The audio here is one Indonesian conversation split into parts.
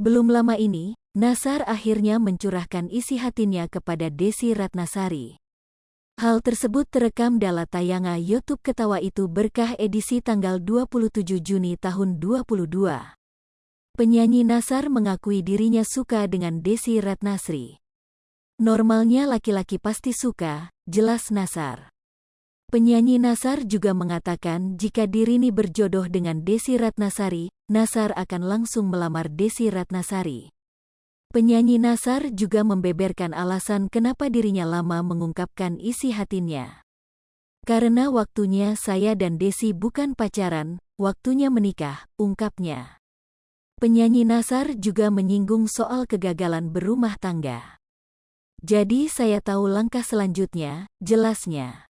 Belum lama ini, Nassar akhirnya mencurahkan isi hatinya kepada Desy Ratnasari. Hal tersebut terekam dalam tayangan YouTube Ketawa Itu Berkah edisi tanggal 27 Juni tahun 2022. Penyanyi Nassar mengakui dirinya suka dengan Desy Ratnasari. Normalnya laki-laki pasti suka, jelas Nassar. Penyanyi Nassar juga mengatakan jika dirinya berjodoh dengan Desy Ratnasari, Nassar akan langsung melamar Desy Ratnasari. Penyanyi Nassar juga membeberkan alasan kenapa dirinya lama mengungkapkan isi hatinya. Karena waktunya saya dan Desy bukan pacaran, waktunya menikah, ungkapnya. Penyanyi Nassar juga menyinggung soal kegagalan berumah tangga. Jadi saya tahu langkah selanjutnya, jelasnya.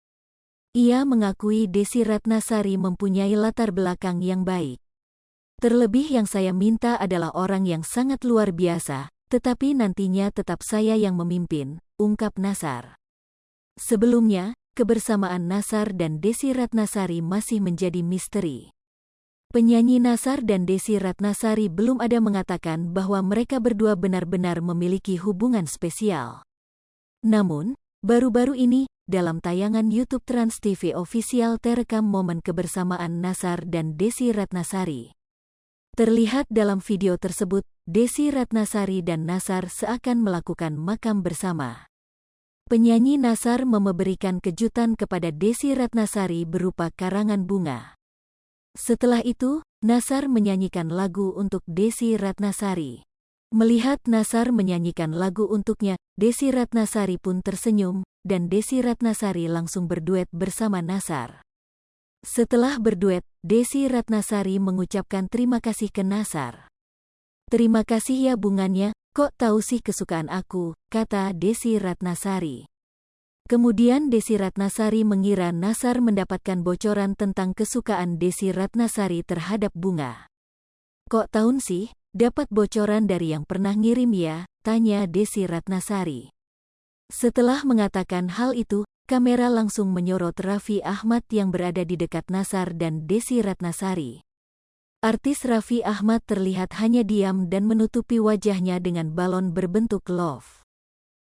Ia mengakui Desy Ratnasari mempunyai latar belakang yang baik. Terlebih yang saya minta adalah orang yang sangat luar biasa, tetapi nantinya tetap saya yang memimpin, ungkap Nassar. Sebelumnya, kebersamaan Nassar dan Desy Ratnasari masih menjadi misteri. Penyanyi Nassar dan Desy Ratnasari belum ada mengatakan bahwa mereka berdua benar-benar memiliki hubungan spesial. Namun, baru-baru ini, dalam tayangan YouTube Trans TV Official terekam momen kebersamaan Nassar dan Desy Ratnasari. Terlihat dalam video tersebut, Desy Ratnasari dan Nassar seakan melakukan makam bersama. Penyanyi Nassar memberikan kejutan kepada Desy Ratnasari berupa karangan bunga. Setelah itu, Nassar menyanyikan lagu untuk Desy Ratnasari. Melihat Nassar menyanyikan lagu untuknya, Desy Ratnasari pun tersenyum, dan Desy Ratnasari langsung berduet bersama Nassar. Setelah berduet, Desy Ratnasari mengucapkan terima kasih ke Nassar. Terima kasih ya bunganya, kok tahu sih kesukaan aku, kata Desy Ratnasari. Kemudian Desy Ratnasari mengira Nassar mendapatkan bocoran tentang kesukaan Desy Ratnasari terhadap bunga. Kok tahun sih, dapat bocoran dari yang pernah ngirim ya, tanya Desy Ratnasari. Setelah mengatakan hal itu, kamera langsung menyorot Raffi Ahmad yang berada di dekat Nassar dan Desy Ratnasari. Artis Raffi Ahmad terlihat hanya diam dan menutupi wajahnya dengan balon berbentuk love.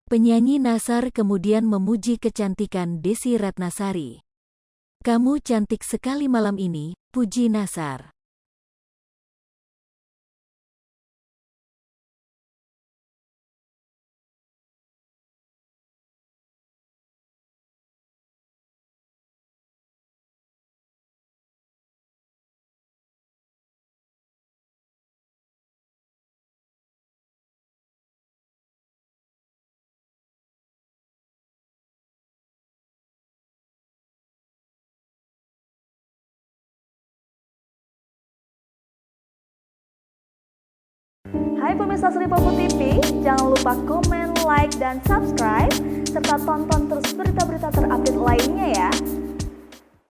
Penyanyi Nassar kemudian memuji kecantikan Desy Ratnasari. Kamu cantik sekali malam ini, puji Nassar. Hai pemirsa Sri Popo TV, jangan lupa komen, like, dan subscribe, serta tonton terus berita-berita terupdate lainnya ya.